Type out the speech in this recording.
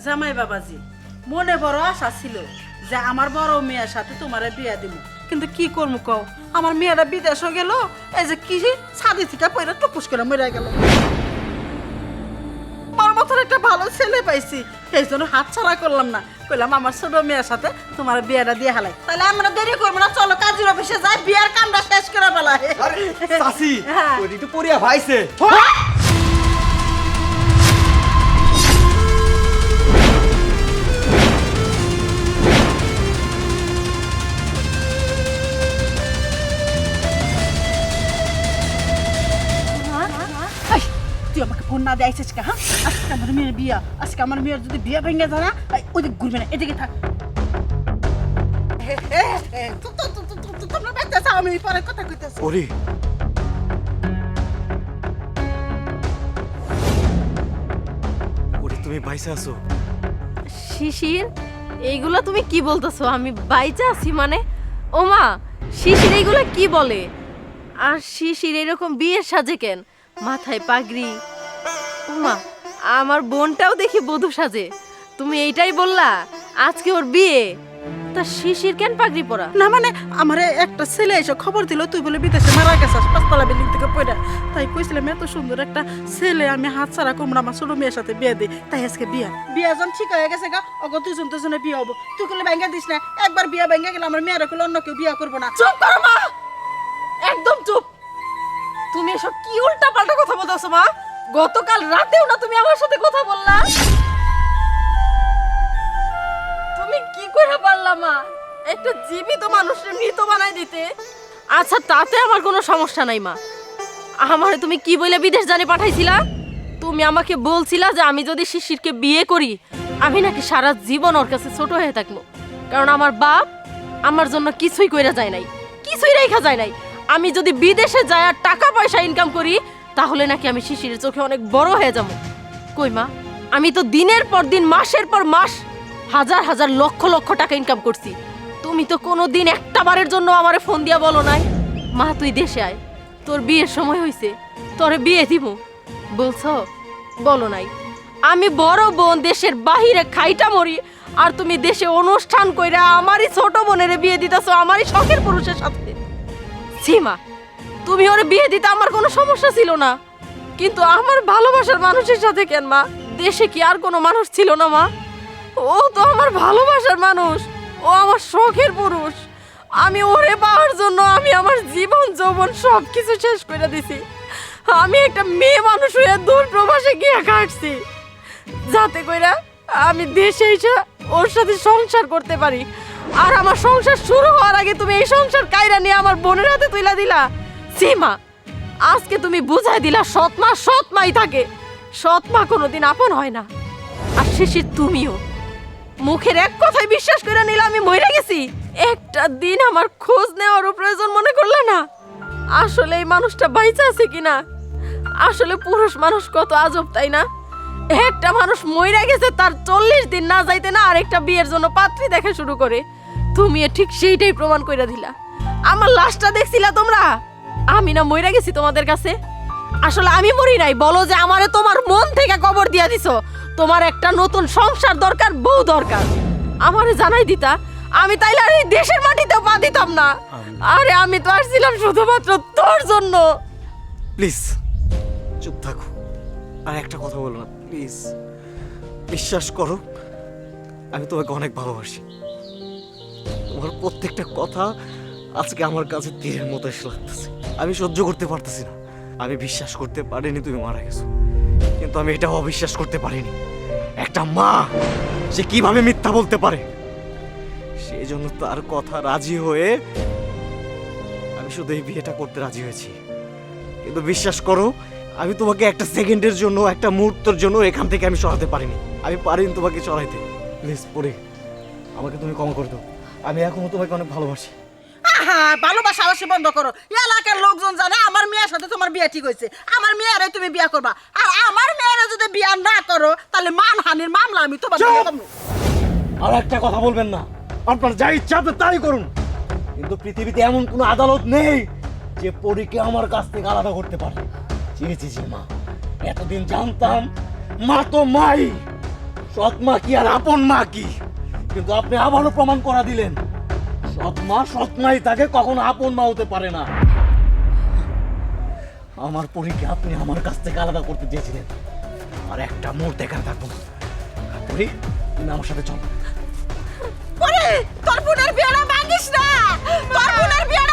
জামাই বাবাজি, মনে বড় আশা ছিল যে আমার বড় মেয়ের সাথে তোমার বিয়া দিব, কিন্তু কি করবো কও, আমার মেয়েরা বিদেশও গেল, এই যে কি ছাদি থেকে পয়রা টুপুস করে মরে গেল। আমার মতন একটা ভালো ছেলে পাইছি, এই জন্য হাত ছাড়া করলাম না, কইলাম আমার ছোট মেয়ের সাথে তোমার বিয়াটা দিয়ে হালাই। তাহলে আমরা দেরি করবো না, চলো কাজের অফিসে যাই, বিয়ার কামটা শেষ করে ফেলা। চাচি হ্যাঁ। ওই একটু পড়িয়া ভাইছে। এই, তুই আমাকে ফোন না দিয়ে আইসিস কা? হ্যাঁ, আজকে আমার মেয়ের বিয়া, আজকে আমার মেয়ের যদি বিয়া ভেঙে যায় না, ওইদিকে ঘুরবে না, এদিকে থাক। তোমরা বাইতে চাও, আমি পরে কথা কইতেছি। ওরে ওরে তুমি বাইসে আছো? শিশির, এইগুলা তুমি কি বলতেছো? আমি বাইচা আছি মানে? ওমা, শিশির এইগুলা কি বলে? আর শিশির এরকম বিয়ের সাজে কেন? মাথায় পাগড়ি। ওমা, আমার বোনটাও দেখি বধূ সাজে। তুমি এইটাই বললা আজকে ওর বিয়ে? তা শিশির কেন পাগড়ি পরা? না মানে আমার একটা ছেলে এসে খবর দিল তুই বলে বিদেশে মারা গেছিস পাঁচতলা বিল্ডিং থেকে পড়ে, তাই কইছিলাম এত সুন্দর একটা ছেলে আমি হাত ছাড়া কুমড়া আমার ছোট মেয়ের সাথে বিয়ে দিই, তাই আজকে বিয়া যখন ঠিক হয়ে গেছে গা, অগ দুজন দুজনে বিয়ে হবো। তুই করলে ভেঙে দিস না, একবার বিয়া ভেঙে গেলে আমার মেয়েরা করলে অন্য কেউ বিয়া করবো না। চুপ করো মা, একদম চুপ। তুমি এসব কি উল্টা পাল্টা কথা বলতেছো মা? গতকাল রাতেও না তুমি আমার সাথে কথা বললা? তুমি কি করে পারলা মা একটা জীবিত মানুষের মৃত বানাই দিতে? আচ্ছা, তাতে আমার কোনো সমস্যা নাই মা। আমারে তুমি কি বলে বিদেশ জানে পাঠাইছিলা? তুমি আমাকে বলছিলা যে আমি যদি শিশিরকে বিয়ে করি আমি নাকি সারা জীবন ওর কাছে ছোট হয়ে থাকবো, কারণ আমার বাপ আমার জন্য কিছুই কইরা যায় নাই, কিছুই রেখা যায় নাই। আমি যদি বিদেশে যাই আর টাকা পয়সা ইনকাম করি তাহলে নাকি আমি শিশিরের চোখে অনেক বড় হয়ে যাব। কই মা, আমি তো দিনের পর দিন মাসের পর মাস হাজার হাজার লক্ষ লক্ষ টাকা ইনকাম করছি। তুমি তো কোনোদিন একটা বারের জন্য আমারে ফোন দিয়া বলো নাই মা তুই দেশে আয়, তোর বিয়ের সময় হইছে, তোরে বিয়ে দিব বলছো? বলো নাই। আমি বড় বোন দেশের বাহিরে খাইটা মরি আর তুমি দেশে অনুষ্ঠান কইরা আমারই ছোট বোনের বিয়ে দিতেছো আমারই শখের পুরুষের সাথে। সীমা, তুমি ওরে বিয়ে দিতে আমার কোনো সমস্যা ছিল না, কিন্তু আমার ভালোবাসার মানুষের সাথে কেন মা? দেশে কি আর কোনো মানুষ ছিল না মা? ও তো আমার ভালোবাসার মানুষ, ও আমার শখের পুরুষ। আমি ওরে পাওয়ার জন্য আমি আমার জীবন যৌবন সব কিছু শেষ করে দিছি। আমি একটা মেয়ে মানুষ হয়ে দূর প্রবাসে গিয়ে কাটছি যাতে কইরা আমি দেশে এসে ওর সাথে সংসার করতে পারি। আর আমার সংসার শুরু হওয়ার আগে তুমি এই সংসার কাইরা নিয়ে আমার বোনের হাতে তুইলা দিলা। সীমা, আজকে তুমি বুঝাই দিলা সৎ মাই থাকে, সৎ মা কোনোদিন আপন হয় না। আর শিশির তুমিও মুখের এক কথায় বিশ্বাস করে নিলে আমি মরে গেছি। একটা দিন আমার খোঁজ নেওয়ারও প্রয়োজন মনে করলে না আসলে এই মানুষটা বাইচা আছে কিনা। আসলে পুরুষ মানুষ কত আজব, তাই না? একটা মানুষ মইরা গেছে তার 40 দিন না যাইতে না আরেকটা বিয়ের জন্য পাত্রী দেখা শুরু করে। তুমি ঠিক সেইটাই প্রমাণ কইরা দিলা। আমার লাশটা দেখছিলা তোমরা? আমি না মইরা গেছি তোমাদের কাছে? আসলে আমি মরি নাই, বলো যে আমারে তোমার মন থেকে কবর দিয়া দিছো। তোমার একটা নতুন সংসার দরকার, বউ দরকার, আমারে জানাই দিতা, আমি তাইলে আর এই দেশের মাটিতেও পা দিতাম না। আরে আমি তো আসছিলাম শুধুমাত্র তোর জন্য। প্লিজ চুপ থাকো, আর একটা কথা বলো না প্লিজ। বিশ্বাস করো, আমি তোমাকে অনেক ভালোবাসি। তোমার প্রত্যেকটা কথা আজকে আমার কাছে তীরের মতো এসে লাগতেছে। আমি সহ্য করতে পারতেছি না। আমি বিশ্বাস করতে পারিনি তুমি মারা গেছো, কিন্তু আমি এটাও অবিশ্বাস করতে পারিনি একটা মা সে কিভাবে মিথ্যা বলতে পারে। সেই জন্য তার কথা রাজি হয়ে আমি শুধু এই বিয়েটা করতে রাজি হয়েছি। কিন্তু বিশ্বাস করো, আমি তোমাকে একটা সেকেন্ডের জন্য, একটা মুহূর্তের জন্য এখান থেকে আমি সরাতে পারিনি। আমি পারিনি তোমাকে সরাইতে। প্লিজ পরে আমাকে তুমি ক্ষমা করে দাও। আমি এখনো তোমাকে অনেক ভালোবাসি। আহা, ভালোবাসা অবশ্যই বন্ধ করো। এলাকার লোকজন জানে আমার মেয়ের সাথে তোমার বিয়ে ঠিক হয়েছে, আমার মেয়েরে তুমি বিয়ে করবা। আর আমার মেয়েরা যদি বিয়ে না করো তাহলে মানহানির মামলা আমি তোমার বিয়ে করবো। আর একটা কথা বলবেন না, আপনার যা ইচ্ছা আপনি তাই করুন, কিন্তু পৃথিবীতে এমন কোনো আদালত নেই যে পরীকে আমার কাছ থেকে আলাদা করতে পারে। জি জি জি মা, এতদিন জানতাম মা তো মাই, সৎ মা কি আর আপন মা কি, কিন্তু আপনি আবারও প্রমাণ করা দিলেন সৎ মাই তাকে কখনো আপন মা হতে পারে না। আমার পরীকে আপনি আমার কাছ থেকে আলাদা করতে চেয়েছিলেন, আর একটা মোড় দেখার থাকবো না। পরী, তুমি আমার সাথে চলো। তোর বোনের বিয়েটা ভাঙিস না, তোর বোনের বিয়েটা